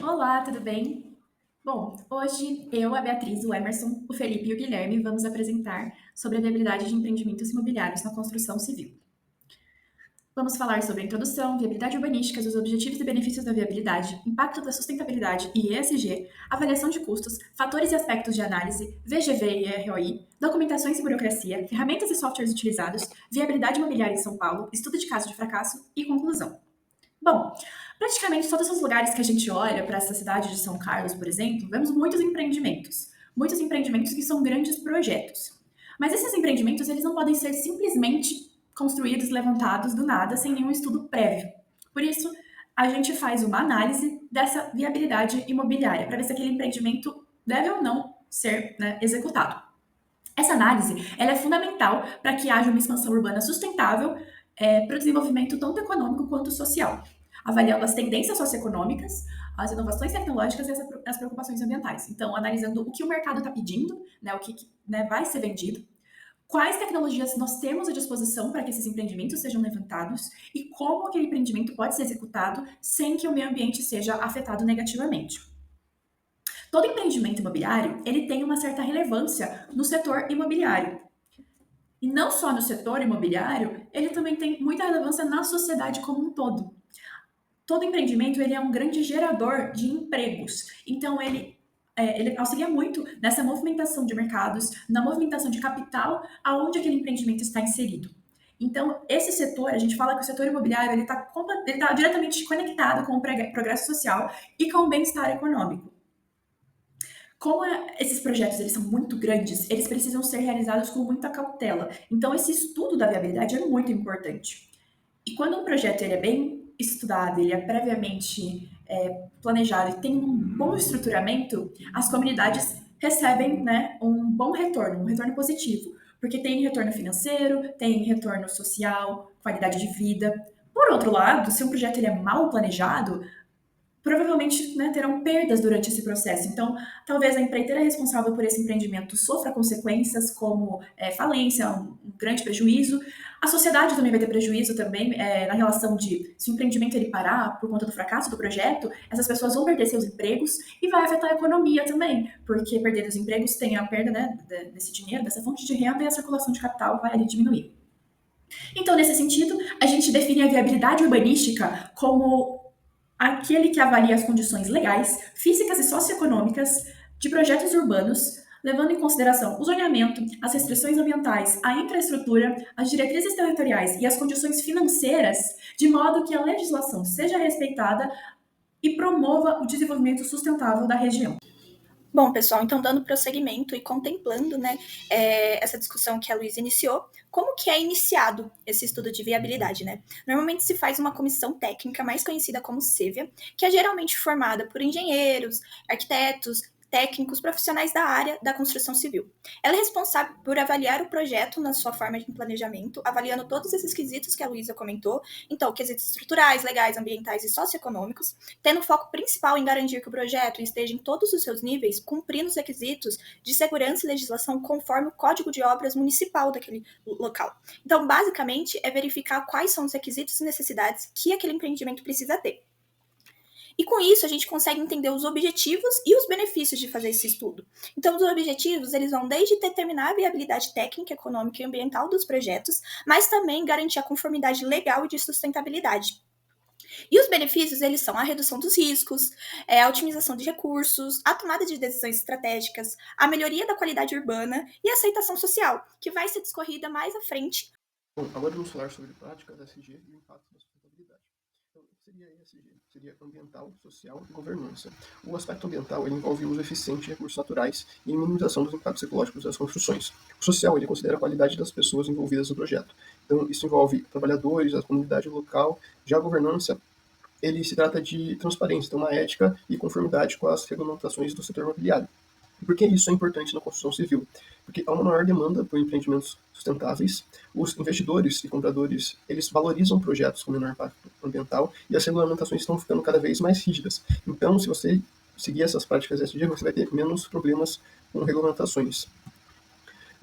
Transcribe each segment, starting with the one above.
Olá, tudo bem? Bom, hoje eu, a Beatriz, o Emerson, o Felipe e o Guilherme vamos apresentar sobre a viabilidade de empreendimentos imobiliários na construção civil. Vamos falar sobre a introdução, viabilidade urbanística, os objetivos e benefícios da viabilidade, impacto da sustentabilidade e ESG, avaliação de custos, fatores e aspectos de análise, VGV e ROI, documentações e burocracia, ferramentas e softwares utilizados, viabilidade imobiliária em São Paulo, estudo de caso de fracasso e conclusão. Bom, praticamente todos os lugares que a gente olha para essa cidade de São Carlos, por exemplo, vemos muitos empreendimentos que são grandes projetos. Mas esses empreendimentos, eles não podem ser simplesmente construídos, levantados do nada, sem nenhum estudo prévio. Por isso, a gente faz uma análise dessa viabilidade imobiliária, para ver se aquele empreendimento deve ou não ser, né, executado. Essa análise ela é fundamental para que haja uma expansão urbana sustentável para o desenvolvimento tanto econômico quanto social, avaliando as tendências socioeconômicas, as inovações tecnológicas e as preocupações ambientais. Então, analisando o que o mercado está pedindo, né, o que né, vai ser vendido, quais tecnologias nós temos à disposição para que esses empreendimentos sejam levantados e como aquele empreendimento pode ser executado sem que o meio ambiente seja afetado negativamente. Todo empreendimento imobiliário, ele tem uma certa relevância no setor imobiliário. E não só no setor imobiliário, ele também tem muita relevância na sociedade como um todo. Todo empreendimento, ele é um grande gerador de empregos. Então, ele auxilia muito nessa movimentação de mercados, na movimentação de capital, aonde aquele empreendimento está inserido. Então, esse setor, a gente fala que o setor imobiliário ele tá diretamente conectado com o progresso social e com o bem-estar econômico. Como esses projetos eles são muito grandes, eles precisam ser realizados com muita cautela. Então, esse estudo da viabilidade é muito importante. E quando um projeto ele é bem estudado, ele é previamente planejado e tem um bom estruturamento, as comunidades recebem, né, um retorno positivo, porque tem retorno financeiro, tem retorno social, qualidade de vida. Por outro lado, se um projeto ele é mal planejado, provavelmente, né, terão perdas durante esse processo. Então, talvez a empreiteira responsável por esse empreendimento sofra consequências como falência, um grande prejuízo. A sociedade também vai ter prejuízo também na relação de se o empreendimento ele parar por conta do fracasso do projeto, essas pessoas vão perder seus empregos e vai afetar a economia também, porque perder os empregos tem a perda, né, desse dinheiro, dessa fonte de renda e a circulação de capital vai ali diminuir. Então, nesse sentido, a gente define a viabilidade urbanística como aquele que avalia as condições legais, físicas e socioeconômicas de projetos urbanos, levando em consideração o zoneamento, as restrições ambientais, a infraestrutura, as diretrizes territoriais e as condições financeiras, de modo que a legislação seja respeitada e promova o desenvolvimento sustentável da região. Bom, pessoal, então dando prosseguimento e contemplando, né, essa discussão que a Luísa iniciou, como que é iniciado esse estudo de viabilidade, né? Normalmente se faz uma comissão técnica, mais conhecida como CEVIA, que é geralmente formada por engenheiros, arquitetos, técnicos, profissionais da área da construção civil. Ela é responsável por avaliar o projeto na sua forma de planejamento, avaliando todos esses quesitos que a Luísa comentou, então, quesitos estruturais, legais, ambientais e socioeconômicos, tendo foco principal em garantir que o projeto esteja em todos os seus níveis, cumprindo os requisitos de segurança e legislação conforme o Código de Obras Municipal daquele local. Então, basicamente, é verificar quais são os requisitos e necessidades que aquele empreendimento precisa ter. E com isso a gente consegue entender os objetivos e os benefícios de fazer esse estudo. Então, os objetivos eles vão desde determinar a viabilidade técnica, econômica e ambiental dos projetos, mas também garantir a conformidade legal e de sustentabilidade. E os benefícios, eles são a redução dos riscos, a otimização de recursos, a tomada de decisões estratégicas, a melhoria da qualidade urbana e a aceitação social, que vai ser discorrida mais à frente. Bom, agora vamos falar sobre práticas ESG e o impacto da sustentabilidade. Então, o que seria ESG? Seria ambiental, social e governança. O aspecto ambiental ele envolve o uso eficiente de recursos naturais e a minimização dos impactos ecológicos das construções. O social ele considera a qualidade das pessoas envolvidas no projeto. Então, isso envolve trabalhadores, a comunidade local. Já a governança ele se trata de transparência, então uma ética e conformidade com as regulamentações do setor imobiliário. Por que isso é importante na construção civil? Porque há uma maior demanda por empreendimentos sustentáveis, os investidores e compradores, eles valorizam projetos com menor impacto ambiental e as regulamentações estão ficando cada vez mais rígidas. Então, se você seguir essas práticas ESG, você vai ter menos problemas com regulamentações.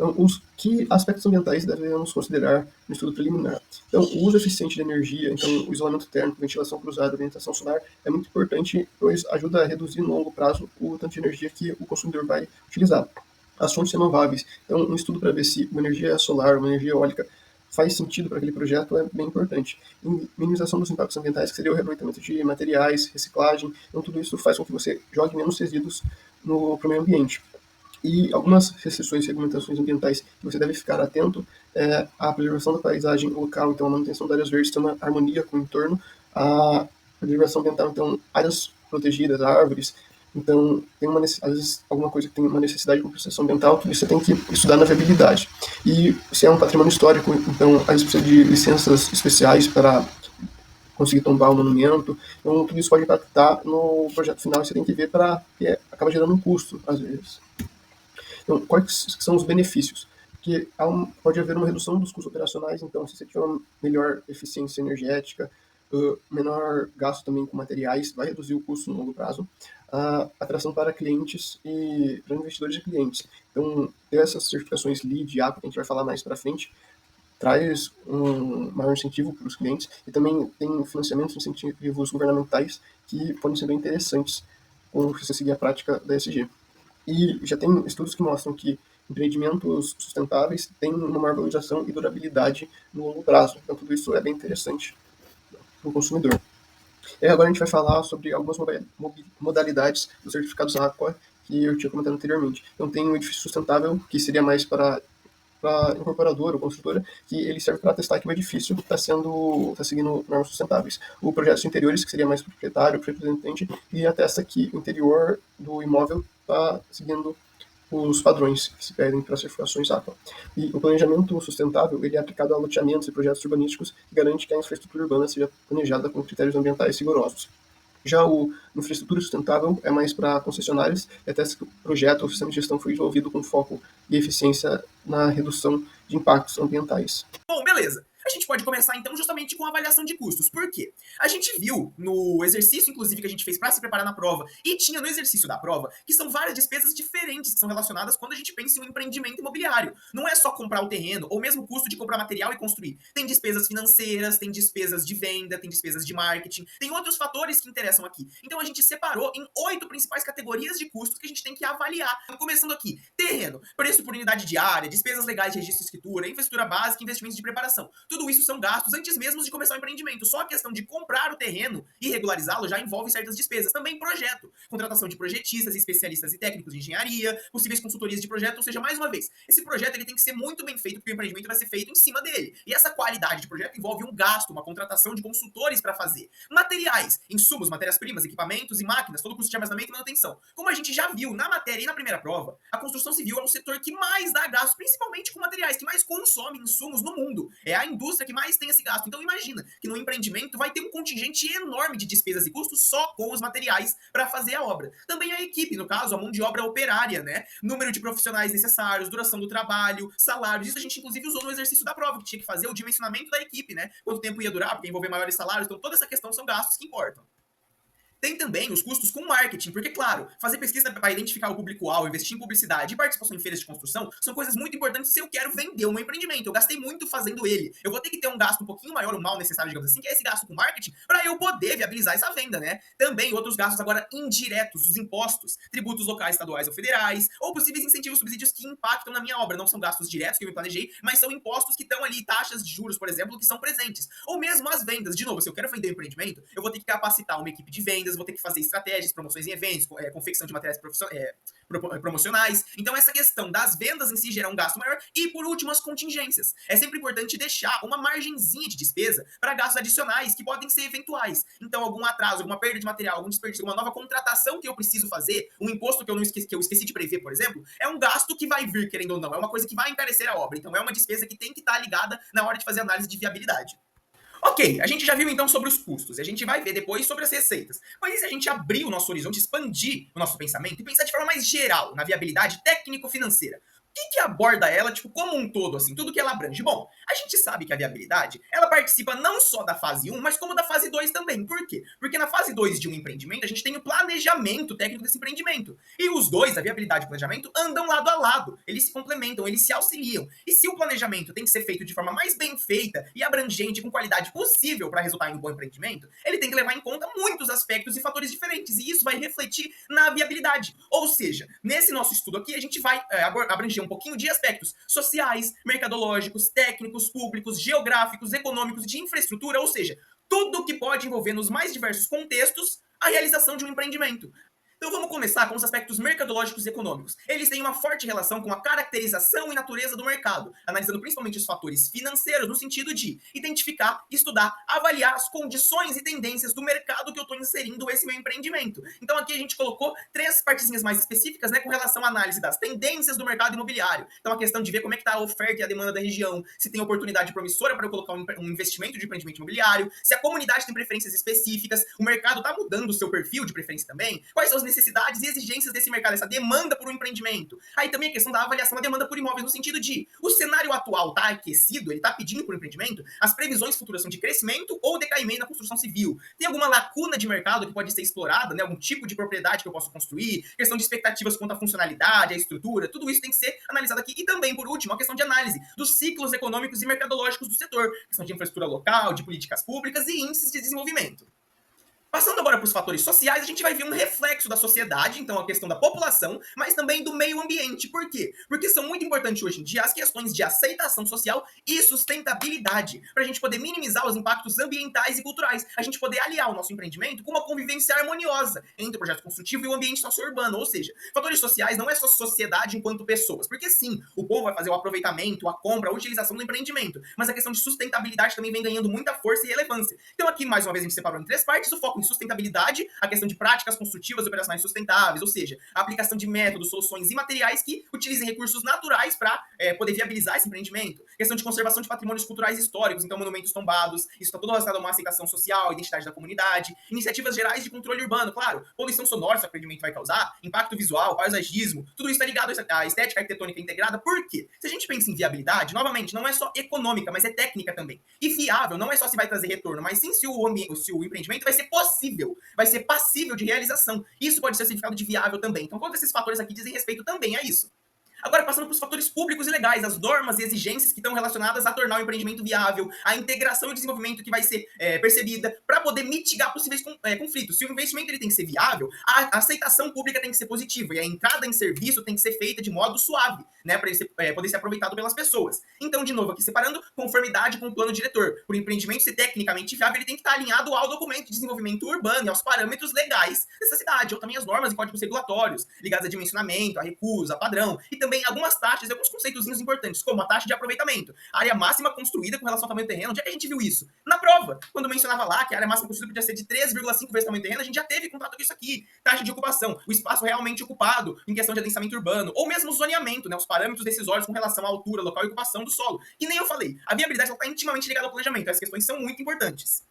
Então, que aspectos ambientais devemos considerar no estudo preliminar? Então, o uso eficiente de energia, então, o isolamento térmico, ventilação cruzada, orientação solar é muito importante, pois ajuda a reduzir no longo prazo o tanto de energia que o consumidor vai utilizar. As fontes renováveis. Então, um estudo para ver se uma energia solar, uma energia eólica faz sentido para aquele projeto é bem importante. E minimização dos impactos ambientais, que seria o reaproveitamento de materiais, reciclagem. Então, tudo isso faz com que você jogue menos resíduos para o meio ambiente. E algumas restrições e regulamentações ambientais que você deve ficar atento é a preservação da paisagem local, então a manutenção de áreas verdes tem uma harmonia com o entorno, a preservação ambiental, então áreas protegidas, árvores, então tem às vezes alguma coisa que tem uma necessidade de compensação ambiental, tudo isso você tem que estudar na viabilidade. E se é um patrimônio histórico, então às vezes precisa de licenças especiais para conseguir tombar o monumento, então tudo isso pode impactar no projeto final e você tem que ver porque acaba gerando um custo às vezes. Então, quais são os benefícios? Porque pode haver uma redução dos custos operacionais, então, se você tiver uma melhor eficiência energética, menor gasto também com materiais, vai reduzir o custo no longo prazo, a atração para clientes e para investidores e clientes. Então, ter essas certificações LEED e APA, que a gente vai falar mais para frente, traz um maior incentivo para os clientes e também tem financiamentos e incentivos governamentais que podem ser bem interessantes quando você seguir a prática da ESG. E já tem estudos que mostram que empreendimentos sustentáveis têm uma maior valorização e durabilidade no longo prazo. Então, tudo isso é bem interessante para o consumidor. E agora a gente vai falar sobre algumas modalidades dos certificados Aqua que eu tinha comentado anteriormente. Então, tem o edifício sustentável, que seria mais para a incorporadora ou construtora, que ele serve para testar que o edifício está seguindo normas sustentáveis. O projeto de interiores, que seria mais para o proprietário, para o representante, e atesta que o interior do imóvel está seguindo os padrões que se pedem para as certificações APA. E o planejamento sustentável ele é aplicado a loteamentos e projetos urbanísticos e garante que a infraestrutura urbana seja planejada com critérios ambientais rigorosos. Já o infraestrutura sustentável é mais para concessionárias e atesta que o projeto ou sistema de gestão foi desenvolvido com foco e eficiência na redução de impactos ambientais. Bom, beleza. A gente pode começar então justamente com a avaliação de custos. Por quê? A gente viu no exercício, inclusive, que a gente fez para se preparar na prova, e tinha no exercício da prova, que são várias despesas diferentes que são relacionadas quando a gente pensa em um empreendimento imobiliário. Não é só comprar o terreno, ou mesmo o custo de comprar material e construir. Tem despesas financeiras, tem despesas de venda, tem despesas de marketing, tem outros fatores que interessam aqui. Então a gente separou em 8 principais categorias de custos que a gente tem que avaliar. Começando aqui, terreno, preço por unidade diária, despesas legais de registro e escritura, infraestrutura básica, investimentos de preparação. Tudo isso são gastos antes mesmo de começar o empreendimento. Só a questão de comprar o terreno e regularizá-lo já envolve certas despesas. Também projeto, contratação de projetistas, especialistas e técnicos de engenharia, possíveis consultorias de projeto, ou seja, mais uma vez, esse projeto ele tem que ser muito bem feito porque o empreendimento vai ser feito em cima dele. E essa qualidade de projeto envolve um gasto, uma contratação de consultores para fazer. Materiais, insumos, matérias-primas, equipamentos e máquinas, todo o custo de armazenamento e manutenção. Como a gente já viu na matéria e na primeira prova, a construção civil é um setor que mais dá gasto, principalmente com materiais, que mais consome insumos no mundo. É a indústria que mais tem esse gasto. Então imagina que no empreendimento vai ter um contingente enorme de despesas e custos só com os materiais para fazer a obra. Também a equipe, no caso, a mão de obra operária, né? Número de profissionais necessários, duração do trabalho, salários. Isso a gente inclusive usou no exercício da prova, que tinha que fazer o dimensionamento da equipe, né? Quanto tempo ia durar, porque ia envolver maiores salários. Então toda essa questão são gastos que importam. Tem também os custos com marketing, porque, claro, fazer pesquisa para identificar o público-alvo, investir em publicidade e participação em feiras de construção são coisas muito importantes se eu quero vender o meu empreendimento. Eu gastei muito fazendo ele. Eu vou ter que ter um gasto um pouquinho maior, um mal necessário, digamos assim, que é esse gasto com marketing, para eu poder viabilizar essa venda, né? Também outros gastos agora indiretos, os impostos, tributos locais, estaduais ou federais, ou possíveis incentivos, subsídios que impactam na minha obra. Não são gastos diretos que eu me planejei, mas são impostos que estão ali, taxas de juros, por exemplo, que são presentes. Ou mesmo as vendas. De novo, se eu quero vender o empreendimento, eu vou ter que capacitar uma equipe de vendas, vou ter que fazer estratégias, promoções em eventos, confecção de materiais promocionais. Então essa questão das vendas em si gera um gasto maior. E por último, as contingências. É sempre importante deixar uma margenzinha de despesa para gastos adicionais que podem ser eventuais. Então algum atraso, alguma perda de material, algum desperdício, uma nova contratação que eu preciso fazer, um imposto que eu esqueci de prever, por exemplo, é um gasto que vai vir, querendo ou não. É uma coisa que vai encarecer a obra. Então é uma despesa que tem que estar ligada na hora de fazer análise de viabilidade. Ok, a gente já viu então sobre os custos, e a gente vai ver depois sobre as receitas. Mas e se a gente abrir o nosso horizonte, expandir o nosso pensamento e pensar de forma mais geral na viabilidade técnico-financeira? que aborda ela, tipo, como um todo, assim, tudo que ela abrange? Bom, a gente sabe que a viabilidade, ela participa não só da fase 1, mas como da fase 2 também. Por quê? Porque na fase 2 de um empreendimento, a gente tem o planejamento técnico desse empreendimento. E os dois, a viabilidade e o planejamento, andam lado a lado. Eles se complementam, eles se auxiliam. E se o planejamento tem que ser feito de forma mais bem feita e abrangente, com qualidade possível para resultar em um bom empreendimento, ele tem que levar em conta muitos aspectos e fatores diferentes. E isso vai refletir na viabilidade. Ou seja, nesse nosso estudo aqui, a gente vai abranger um pouquinho de aspectos sociais, mercadológicos, técnicos, públicos, geográficos, econômicos, de infraestrutura, ou seja, tudo que pode envolver nos mais diversos contextos a realização de um empreendimento. Então vamos começar com os aspectos mercadológicos e econômicos. Eles têm uma forte relação com a caracterização e natureza do mercado, analisando principalmente os fatores financeiros no sentido de identificar, estudar, avaliar as condições e tendências do mercado que eu estou inserindo esse meu empreendimento. Então aqui a gente colocou 3 partezinhas mais específicas, né, com relação à análise das tendências do mercado imobiliário. Então a questão de ver como é que está a oferta e a demanda da região, se tem oportunidade promissora para eu colocar um investimento de empreendimento imobiliário, se a comunidade tem preferências específicas, o mercado está mudando o seu perfil de preferência também, quais são as necessidades e exigências desse mercado, essa demanda por um empreendimento. Aí também a questão da avaliação da demanda por imóveis, no sentido de o cenário atual está aquecido, ele está pedindo por um empreendimento, as previsões futuras são de crescimento ou decaimento na construção civil. Tem alguma lacuna de mercado que pode ser explorada, né? Algum tipo de propriedade que eu posso construir, questão de expectativas quanto à funcionalidade, à estrutura, tudo isso tem que ser analisado aqui. E também, por último, a questão de análise dos ciclos econômicos e mercadológicos do setor, questão de infraestrutura local, de políticas públicas e índices de desenvolvimento. Passando agora para os fatores sociais, a gente vai ver um reflexo da sociedade, então a questão da população, mas também do meio ambiente. Por quê? Porque são muito importantes hoje em dia as questões de aceitação social e sustentabilidade, para a gente poder minimizar os impactos ambientais e culturais, a gente poder aliar o nosso empreendimento com uma convivência harmoniosa entre o projeto construtivo e o ambiente socio-urbano. Ou seja, fatores sociais não é só sociedade enquanto pessoas, porque sim, o povo vai fazer o aproveitamento, a compra, a utilização do empreendimento, mas a questão de sustentabilidade também vem ganhando muita força e relevância. Então aqui, mais uma vez, a gente separou em 3 partes, o foco em sustentabilidade, a questão de práticas construtivas e operacionais sustentáveis, ou seja, a aplicação de métodos, soluções e materiais que utilizem recursos naturais para poder viabilizar esse empreendimento. Questão de conservação de patrimônios culturais históricos, então monumentos tombados, isso está tudo relacionado a uma aceitação social, identidade da comunidade, iniciativas gerais de controle urbano, claro, poluição sonora que o empreendimento vai causar, impacto visual, paisagismo, tudo isso está ligado à estética arquitetônica integrada. Por quê? Se a gente pensa em viabilidade, novamente, não é só econômica, mas é técnica também. E viável não é só se vai trazer retorno, mas sim se o empreendimento vai ser possível, vai ser passível de realização. Isso pode ser significado de viável também. Então, todos esses fatores aqui dizem respeito também a isso. Agora, passando para os fatores públicos e legais, as normas e exigências que estão relacionadas a tornar o empreendimento viável, a integração e desenvolvimento que vai ser percebida para poder mitigar possíveis conflitos. Se o investimento ele tem que ser viável, a aceitação pública tem que ser positiva e a entrada em serviço tem que ser feita de modo suave, né, para ele poder ser aproveitado pelas pessoas. Então, de novo, aqui separando conformidade com o plano diretor. Para o empreendimento ser tecnicamente viável, ele tem que estar alinhado ao documento de desenvolvimento urbano e aos parâmetros legais dessa cidade, ou também as normas e códigos regulatórios ligados a dimensionamento, a recusa, a padrão, e também algumas taxas e alguns conceitozinhos importantes, como a taxa de aproveitamento, a área máxima construída com relação ao tamanho do terreno. Onde é que a gente viu isso? Na prova, quando mencionava lá que a área máxima construída podia ser de 3,5 vezes o tamanho do terreno, a gente já teve contato com isso aqui. Taxa de ocupação, o espaço realmente ocupado em questão de adensamento urbano, ou mesmo zoneamento, né, os parâmetros decisórios com relação à altura, local e ocupação do solo. E nem eu falei, a viabilidade está intimamente ligada ao planejamento, essas questões são muito importantes.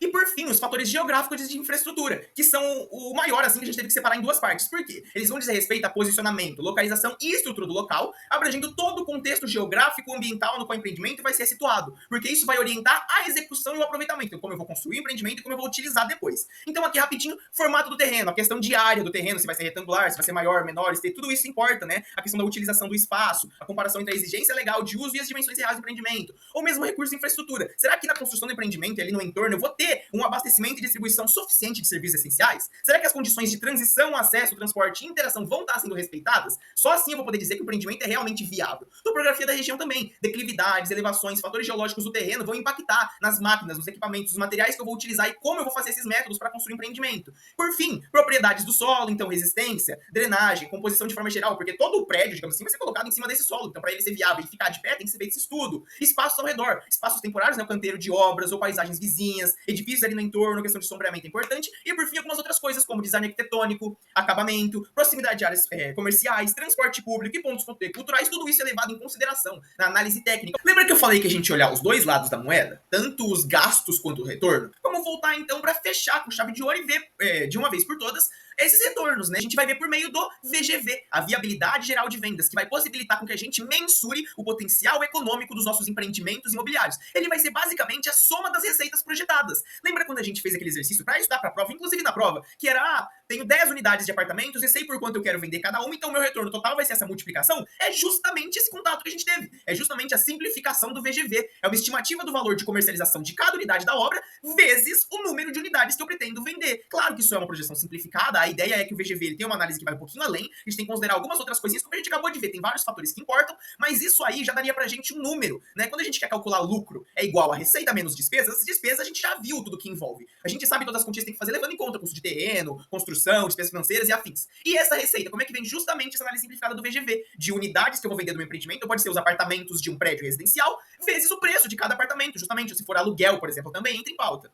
E por fim, os fatores geográficos e de infraestrutura, que são o maior, assim, que a gente teve que separar em 2 partes. Por quê? Eles vão dizer respeito a posicionamento, localização e estrutura do local, abrangendo todo o contexto geográfico e ambiental no qual o empreendimento vai ser situado, porque isso vai orientar a execução e o aproveitamento, então como eu vou construir o empreendimento e como eu vou utilizar depois. Então aqui rapidinho, formato do terreno, a questão de área do terreno, se vai ser retangular, se vai ser maior, menor, tudo isso importa, né? A questão da utilização do espaço, a comparação entre a exigência legal de uso e as dimensões reais do empreendimento, ou mesmo recurso de infraestrutura. Será que na construção do empreendimento ali no entorno eu vou ter um abastecimento e distribuição suficiente de serviços essenciais? Será que as condições de transição, acesso, transporte e interação vão estar sendo respeitadas? Só assim eu vou poder dizer que o empreendimento é realmente viável. Topografia da região também, declividades, elevações, fatores geológicos do terreno vão impactar nas máquinas, nos equipamentos, nos materiais que eu vou utilizar e como eu vou fazer esses métodos para construir um empreendimento. Por fim, propriedades do solo, então resistência, drenagem, composição de forma geral, porque todo o prédio, digamos assim, vai ser colocado em cima desse solo. Então, para ele ser viável e ficar de pé, tem que ser feito esse estudo. Espaços ao redor, espaços temporários, né, o canteiro de obras ou paisagens vizinhas, edifícios ali no entorno, questão de sombreamento é importante, e por fim algumas outras coisas como design arquitetônico, acabamento, proximidade de áreas comerciais, transporte público e pontos culturais, tudo isso é levado em consideração na análise técnica. Lembra que eu falei que a gente ia olhar os 2 lados da moeda, tanto os gastos quanto o retorno? Vamos voltar então para fechar com chave de ouro e ver de uma vez por todas esses retornos, né? A gente vai ver por meio do VGV, a viabilidade geral de vendas, que vai possibilitar com que a gente mensure o potencial econômico dos nossos empreendimentos imobiliários. Ele vai ser basicamente a soma das receitas projetadas. Lembra quando a gente fez aquele exercício para estudar para a prova, inclusive na prova, que era, tenho 10 unidades de apartamentos e sei por quanto eu quero vender cada uma, então meu retorno total vai ser essa multiplicação? É justamente esse contato que a gente teve. É justamente a simplificação do VGV. É uma estimativa do valor de comercialização de cada unidade da obra vezes o número de unidades que eu pretendo vender. Claro que isso é uma projeção simplificada, a ideia é que o VGV ele tem uma análise que vai um pouquinho além, a gente tem que considerar algumas outras coisinhas, como a gente acabou de ver, tem vários fatores que importam, mas isso aí já daria pra gente um número, né? Quando a gente quer calcular lucro é igual a receita menos despesas, as despesas a gente já viu tudo que envolve. A gente sabe todas as continhas que tem que fazer, levando em conta custo de terreno, construção, despesas financeiras e afins. E essa receita, como é que vem justamente essa análise simplificada do VGV? De unidades que eu vou vender do meu empreendimento, pode ser os apartamentos de um prédio residencial, vezes o preço de cada apartamento, justamente, se for aluguel, por exemplo, também entra em pauta.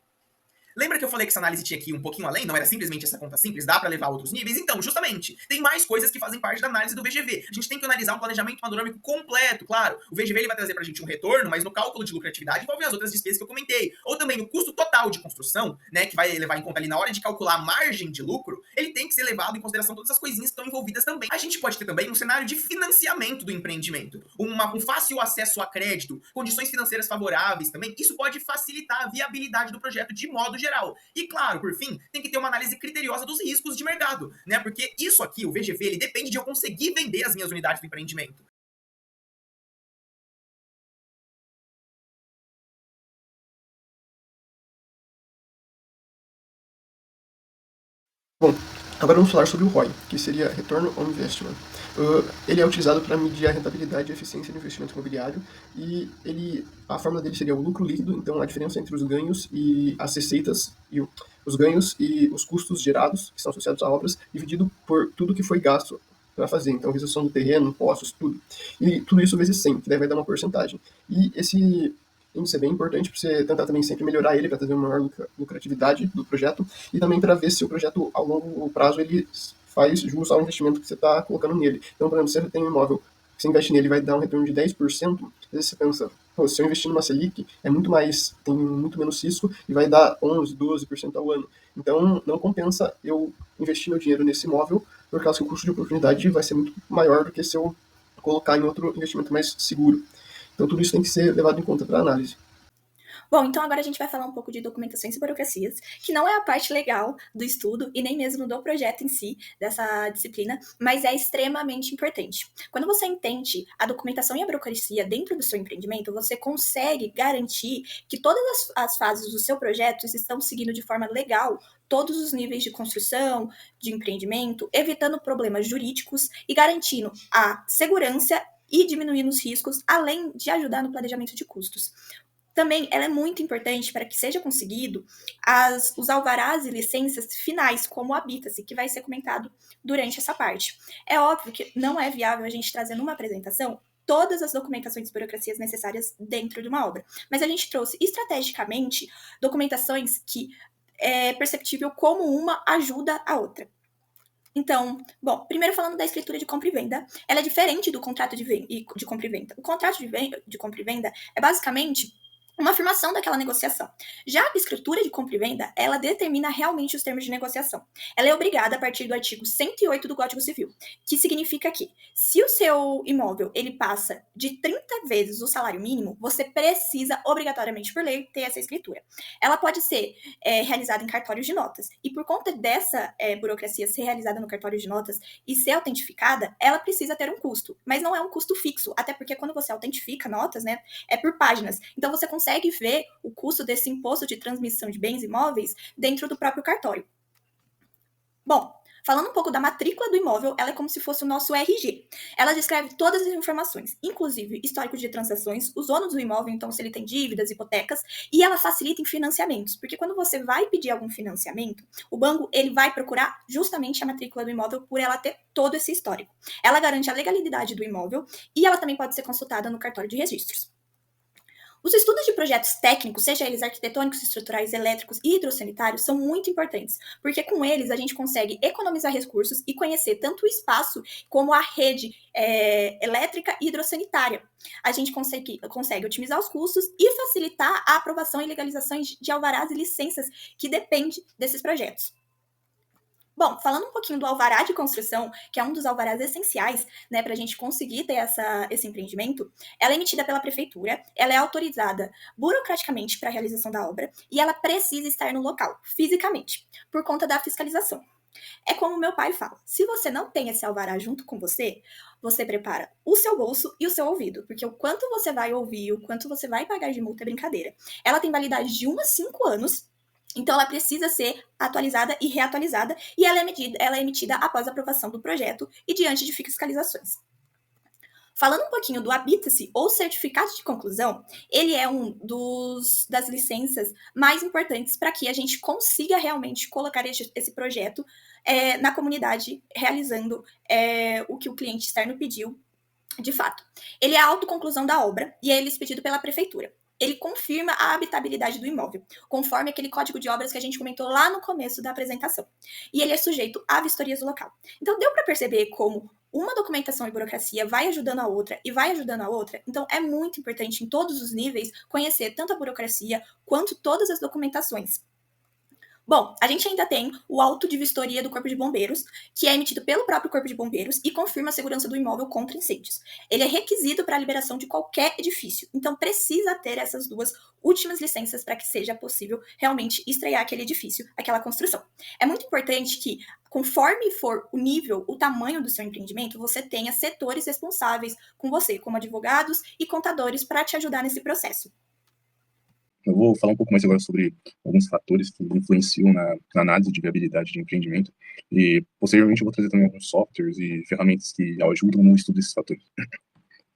Lembra que eu falei que essa análise tinha que ir um pouquinho além? Não era simplesmente essa conta simples, dá para levar a outros níveis? Então, justamente, tem mais coisas que fazem parte da análise do VGV. A gente tem que analisar um planejamento panorâmico completo, claro. O VGV ele vai trazer pra gente um retorno, mas no cálculo de lucratividade envolve as outras despesas que eu comentei. Ou também no custo total de construção, né, que vai levar em conta ali na hora de calcular a margem de lucro, ele tem que ser levado em consideração todas as coisinhas que estão envolvidas também. A gente pode ter também um cenário de financiamento do empreendimento. Um fácil acesso a crédito, condições financeiras favoráveis também. Isso pode facilitar a viabilidade do projeto de modo geral. E claro, por fim, tem que ter uma análise criteriosa dos riscos de mercado, né? Porque isso aqui, o VGV, ele depende de eu conseguir vender as minhas unidades do empreendimento. Bom, agora vamos falar sobre o ROI, que seria Return on Investment. Ele é utilizado para medir a rentabilidade e a eficiência do investimento imobiliário e a fórmula dele seria o lucro líquido, então a diferença entre os ganhos e as receitas, os ganhos e os custos gerados, que são associados a obras, dividido por tudo que foi gasto para fazer, então realização do terreno, impostos, tudo. E tudo isso vezes 100, que daí vai dar uma porcentagem. E esse índice é bem importante para você tentar também sempre melhorar ele, para trazer uma maior lucratividade do projeto e também para ver se o projeto, ao longo prazo, ele faz jus ao investimento que você está colocando nele. Então, por exemplo, se você tem um imóvel que você investe nele vai dar um retorno de 10%, às vezes você pensa, pô, se eu investir numa Selic, tem muito menos risco e vai dar 11, 12% ao ano. Então, não compensa eu investir meu dinheiro nesse imóvel, por causa que o custo de oportunidade vai ser muito maior do que se eu colocar em outro investimento mais seguro. Então, tudo isso tem que ser levado em conta para a análise. Bom, então agora a gente vai falar um pouco de documentações e burocracias, que não é a parte legal do estudo e nem mesmo do projeto em si, dessa disciplina, mas é extremamente importante. Quando você entende a documentação e a burocracia dentro do seu empreendimento, você consegue garantir que todas as fases do seu projeto estão seguindo de forma legal todos os níveis de construção, de empreendimento, evitando problemas jurídicos e garantindo a segurança e diminuindo os riscos, além de ajudar no planejamento de custos. Também ela é muito importante para que seja conseguido os alvarás e licenças finais, como o habita-se, que vai ser comentado durante essa parte. É óbvio que não é viável a gente trazer numa apresentação todas as documentações e burocracias necessárias dentro de uma obra, mas a gente trouxe estrategicamente documentações que é perceptível como uma ajuda a outra. Então, bom, primeiro falando da escritura de compra e venda, ela é diferente do contrato de compra e venda. O contrato de compra e venda é basicamente uma afirmação daquela negociação. Já a escritura de compra e venda, ela determina realmente os termos de negociação. Ela é obrigada a partir do artigo 108 do Código Civil, que significa que, se o seu imóvel ele passa de 30 vezes o salário mínimo, você precisa, obrigatoriamente por lei, ter essa escritura. Ela pode ser realizada em cartórios de notas, e por conta dessa burocracia ser realizada no cartório de notas e ser autentificada, ela precisa ter um custo, mas não é um custo fixo, até porque quando você autentifica notas, né, é por páginas, então você consegue ver o custo desse imposto de transmissão de bens imóveis dentro do próprio cartório. Bom, falando um pouco da matrícula do imóvel, ela é como se fosse o nosso RG. Ela descreve todas as informações, inclusive histórico de transações, os ônus do imóvel, então se ele tem dívidas, hipotecas, e ela facilita em financiamentos, porque quando você vai pedir algum financiamento, o banco ele vai procurar justamente a matrícula do imóvel por ela ter todo esse histórico. Ela garante a legalidade do imóvel e ela também pode ser consultada no cartório de registros. Os estudos de projetos técnicos, seja eles arquitetônicos, estruturais, elétricos e hidrossanitários, são muito importantes, porque com eles a gente consegue economizar recursos e conhecer tanto o espaço como a rede elétrica e hidrossanitária. A gente consegue otimizar os custos e facilitar a aprovação e legalização de alvarás e licenças que depende desses projetos. Bom, falando um pouquinho do alvará de construção, que é um dos alvarás essenciais, né, para a gente conseguir ter esse empreendimento, ela é emitida pela prefeitura, ela é autorizada burocraticamente para a realização da obra e ela precisa estar no local, fisicamente, por conta da fiscalização. É como meu pai fala: se você não tem esse alvará junto com você, você prepara o seu bolso e o seu ouvido, porque o quanto você vai ouvir, o quanto você vai pagar de multa é brincadeira. Ela tem validade de 1 a 5 anos. Então, ela precisa ser atualizada e reatualizada, e ela é emitida após a aprovação do projeto e diante de fiscalizações. Falando um pouquinho do Habita-se, ou certificado de conclusão, ele é das licenças mais importantes para que a gente consiga realmente colocar esse projeto na comunidade, realizando o que o cliente externo pediu de fato. Ele é a autoconclusão da obra e ele é expedido pela prefeitura. Ele confirma a habitabilidade do imóvel, conforme aquele código de obras que a gente comentou lá no começo da apresentação. E ele é sujeito a vistorias do local. Então, deu para perceber como uma documentação e burocracia vai ajudando a outra e vai ajudando a outra? Então, é muito importante, em todos os níveis, conhecer tanto a burocracia quanto todas as documentações. Bom, a gente ainda tem o auto de vistoria do Corpo de Bombeiros, que é emitido pelo próprio Corpo de Bombeiros e confirma a segurança do imóvel contra incêndios. Ele é requisito para a liberação de qualquer edifício, então precisa ter essas duas últimas licenças para que seja possível realmente estrear aquele edifício, aquela construção. É muito importante que, conforme for o nível, o tamanho do seu empreendimento, você tenha setores responsáveis com você, como advogados e contadores, para te ajudar nesse processo. Eu vou falar um pouco mais agora sobre alguns fatores que influenciam na análise de viabilidade de empreendimento e, posteriormente, eu vou trazer também alguns softwares e ferramentas que ajudam no estudo desses fatores.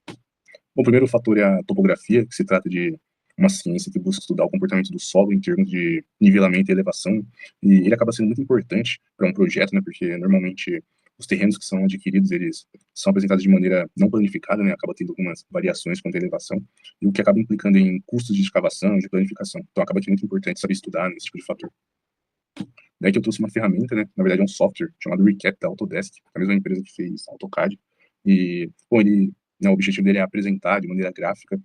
Bom, o primeiro fator é a topografia, que se trata de uma ciência que busca estudar o comportamento do solo em termos de nivelamento e elevação, e ele acaba sendo muito importante para um projeto, né, porque normalmente os terrenos que são adquiridos, eles são apresentados de maneira não planificada, né, acaba tendo algumas variações quanto à elevação, e o que acaba implicando em custos de escavação, de planificação. Então acaba que é muito importante saber estudar nesse tipo de fator. Daí que eu trouxe uma ferramenta, né, na verdade é um software chamado Recap da Autodesk, a mesma empresa que fez AutoCAD, e, bom, o objetivo dele é apresentar de maneira gráfica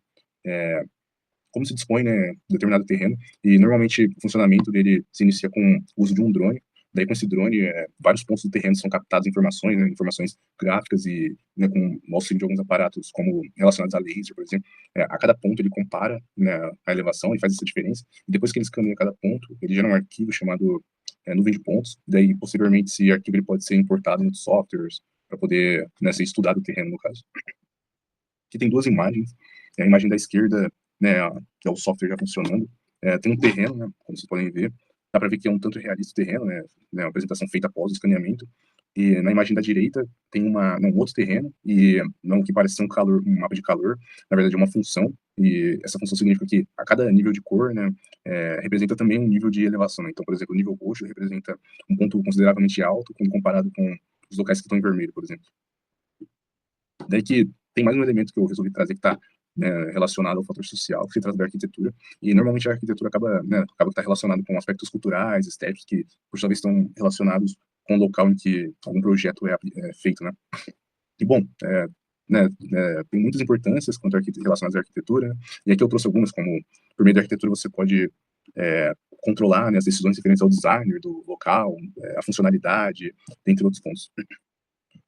como se dispõe, né, determinado terreno, e normalmente o funcionamento dele se inicia com o uso de um drone. Daí, com esse drone, vários pontos do terreno são captadas informações, né, informações gráficas e, né, com o auxílio de alguns aparatos, como relacionados a laser, por exemplo. A cada ponto ele compara, né, a elevação e faz essa diferença. E depois que ele escaneia cada ponto, ele gera um arquivo chamado nuvem de pontos. Daí, posteriormente, esse arquivo ele pode ser importado em outros softwares para poder, né, ser estudado o terreno, no caso. Aqui tem duas imagens. A imagem da esquerda, né, que é o software já funcionando. Tem um terreno, né, como vocês podem ver. Dá para ver que é um tanto realista o terreno, né, uma apresentação feita após o escaneamento. E na imagem da direita tem um outro terreno, e não que parece ser um mapa de calor, na verdade é uma função, e essa função significa que a cada nível de cor, né, representa também um nível de elevação, né? Então, por exemplo, o nível roxo representa um ponto consideravelmente alto quando comparado com os locais que estão em vermelho, por exemplo. Daí que tem mais um elemento que eu resolvi trazer que está, né, relacionado ao fator social, que se trata da arquitetura, e normalmente a arquitetura acaba que está relacionado com aspectos culturais, estéticos, que por sua vez estão relacionados com o local em que algum projeto é feito, né. E bom, tem muitas importâncias relacionadas à arquitetura, né? E aqui eu trouxe algumas, como por meio da arquitetura você pode controlar, né, as decisões referentes ao design do local, a funcionalidade, dentre outros pontos.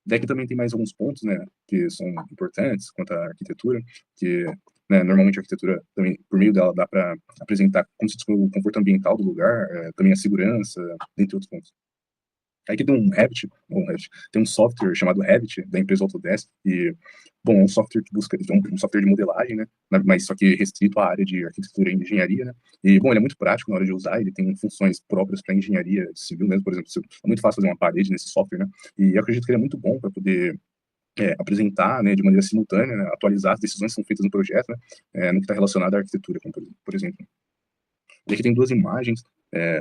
Daí que também tem mais alguns pontos, né, que são importantes quanto à arquitetura, que, né, normalmente a arquitetura também, por meio dela, dá para apresentar como se dispõe o conforto ambiental do lugar, também a segurança, dentre outros pontos. Aí que tem tem um software chamado Revit, da empresa Autodesk, e, bom, é um software que busca, um software de modelagem, né, mas só que restrito à área de arquitetura e engenharia, né, e, bom, ele é muito prático na hora de usar, ele tem funções próprias para engenharia civil mesmo, por exemplo, é muito fácil fazer uma parede nesse software, né, e eu acredito que ele é muito bom para poder apresentar, né, de maneira simultânea, né, atualizar as decisões que são feitas no projeto, né, no que está relacionado à arquitetura, como por exemplo. E aqui tem duas imagens,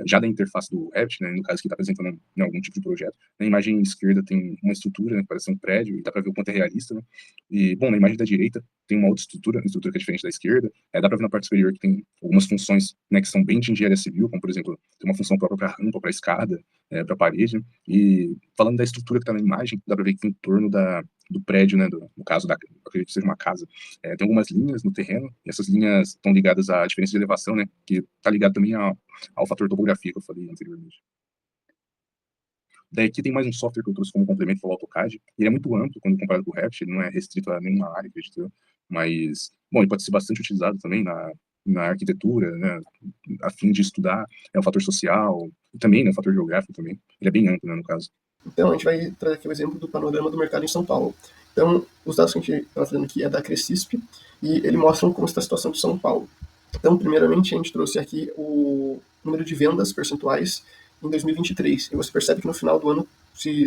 já da interface do Revit, né, no caso que está apresentando, né, algum tipo de projeto. Na imagem esquerda tem uma estrutura, né, que parece um prédio, e dá para ver o quanto é realista, né. E, bom, na imagem da direita tem uma outra estrutura que é diferente da esquerda. Dá para ver na parte superior que tem algumas funções, né, que são bem de engenharia civil, como, por exemplo, tem uma função própria para rampa, para escada, para parede. E falando da estrutura que está na imagem, dá para ver que em torno do prédio, né, no caso, acredito que seja uma casa, tem algumas linhas no terreno, e essas linhas estão ligadas à diferença de elevação, né, que está ligado também ao fator topografia que eu falei anteriormente. Daí aqui tem mais um software que eu trouxe como complemento, que é o AutoCAD. Ele é muito amplo quando comparado com o Revit, ele não é restrito a nenhuma área, acredito eu. Mas, bom, ele pode ser bastante utilizado também na arquitetura, né, a fim de estudar o fator social, e também, né, o fator geográfico também. Ele é bem amplo, né, no caso. Então, a gente vai trazer aqui o exemplo do panorama do mercado em São Paulo. Então, os dados que a gente está fazendo aqui é da Crescisp, e ele mostram como está a situação de São Paulo. Então, primeiramente, a gente trouxe aqui o número de vendas percentuais em 2023. E você percebe que no final do ano,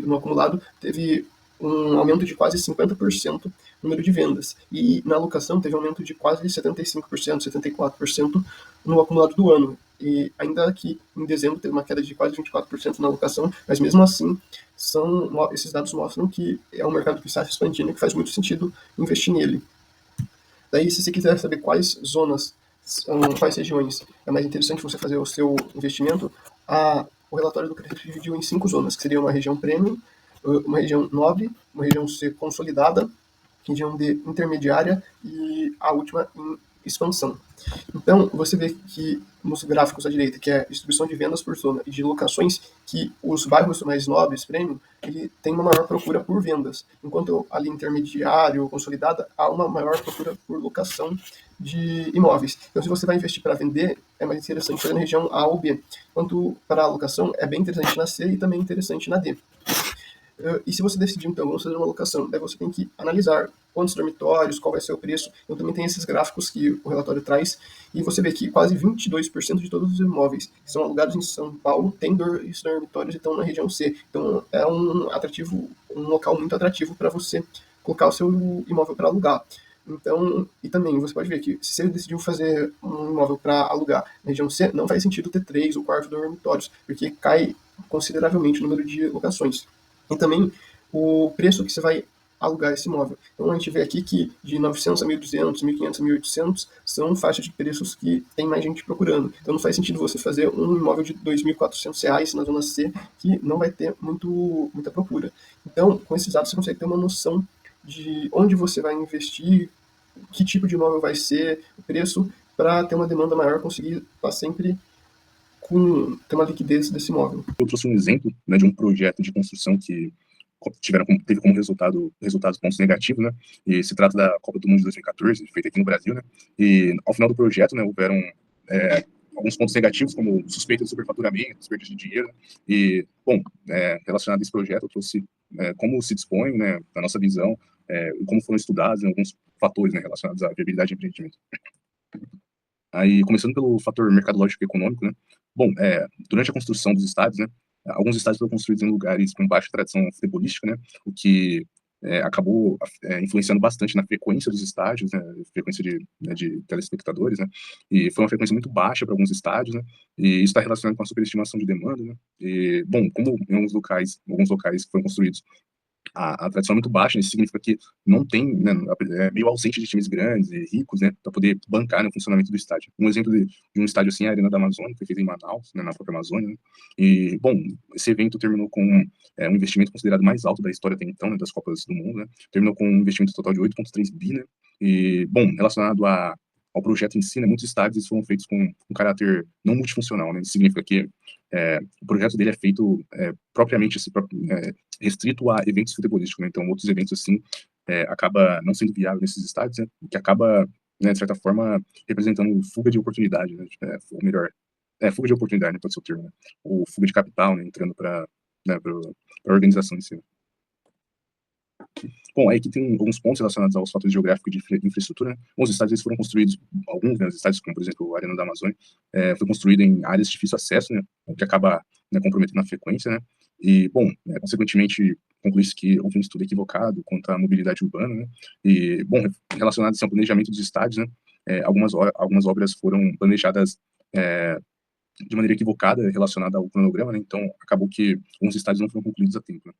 no acumulado, teve um aumento de quase 50% no número de vendas. E na alocação teve um aumento de quase 75%, 74% no acumulado do ano. E ainda que em dezembro teve uma queda de quase 24% na alocação, mas mesmo assim, esses dados mostram que é um mercado que está se expandindo e que faz muito sentido investir nele. Daí, se você quiser saber quais zonas, quais regiões é mais interessante você fazer o seu investimento, o relatório do crédito dividiu em 5 zonas, que seria uma região premium, uma região nobre, uma região C consolidada, região D intermediária e a última em expansão. Então, você vê que nos gráficos à direita, que é a distribuição de vendas por zona e de locações, que os bairros mais nobres, premium, ele tem uma maior procura por vendas, enquanto ali intermediário, consolidada, há uma maior procura por locação de imóveis. Então, se você vai investir para vender, é mais interessante fazer na região A ou B, enquanto para a locação é bem interessante na C e também interessante na D. E se você decidir, então, vamos fazer uma locação, daí você tem que analisar quantos dormitórios, qual vai ser o preço. Eu também tenho esses gráficos que o relatório traz, e você vê que quase 22% de todos os imóveis que são alugados em São Paulo têm dormitórios e estão na região C. Então, é um local muito atrativo para você colocar o seu imóvel para alugar. Então, e também você pode ver que se você decidiu fazer um imóvel para alugar na região C, não faz sentido ter 3 ou 4 dormitórios, porque cai consideravelmente o número de locações. E também o preço que você vai alugar esse imóvel. Então a gente vê aqui que de 900 a 1.200, 1.500 a 1.800 são faixas de preços que tem mais gente procurando. Então não faz sentido você fazer um imóvel de R$ 2.400 na zona C que não vai ter muita procura. Então com esses dados você consegue ter uma noção de onde você vai investir, que tipo de imóvel vai ser, o preço, para ter uma demanda maior, conseguir estar sempre ter uma liquidez desse imóvel. Eu trouxe um exemplo, né, de um projeto de construção que teve como resultados pontos negativos, né, e se trata da Copa do Mundo de 2014, feita aqui no Brasil, né, e ao final do projeto, né, houveram alguns pontos negativos, como suspeita de superfaturamento, desperdício de dinheiro, e, bom, relacionado a esse projeto, eu trouxe como se dispõe, né, na nossa visão, como foram estudados, né, alguns fatores, né, relacionados à viabilidade de empreendimento. Aí, começando pelo fator mercadológico e econômico, né, bom, durante a construção dos estádios, né, alguns estádios foram construídos em lugares com baixa tradição futebolística, né, o que acabou influenciando bastante na frequência dos estádios, né, frequência de telespectadores, né, e foi uma frequência muito baixa para alguns estádios, né, e isso está relacionado com a superestimação de demanda, né, e, bom, como em alguns locais que foram construídos a tradição é muito baixa, isso significa que não tem, né, é meio ausente de times grandes e ricos, né, para poder bancar, né, o funcionamento do estádio. Um exemplo de um estádio assim é a Arena da Amazônia, que foi feita em Manaus, né, na própria Amazônia, né, e, bom, esse evento terminou com um investimento considerado mais alto da história até então, né, das Copas do Mundo, né, terminou com um investimento total de 8,3 bi, né, e, bom, relacionado ao projeto em si, né, muitos estádios foram feitos com um caráter não multifuncional, né, isso significa que o projeto dele é feito propriamente restrito a eventos futebolísticos, né? Então outros eventos assim acaba não sendo viável nesses estádios, né? O que acaba, né, de certa forma, representando fuga de oportunidade, né? Ou melhor, fuga de oportunidade, né, pode ser o termo, né? Ou fuga de capital, né, entrando para a organização em si. Bom, aí aqui tem alguns pontos relacionados aos fatores geográficos de infraestrutura, né? Os estádios foram construídos, alguns, né, os estádios, como por exemplo a Arena da Amazônia, foi construído em áreas de difícil acesso, né, o que acaba, né, comprometendo a frequência, né, e, bom, consequentemente, conclui-se que houve um estudo equivocado quanto à mobilidade urbana, né, e, bom, relacionado ao planejamento dos estádios, né, algumas obras foram planejadas de maneira equivocada relacionada ao cronograma, né, então acabou que alguns estádios não foram concluídos a tempo, né.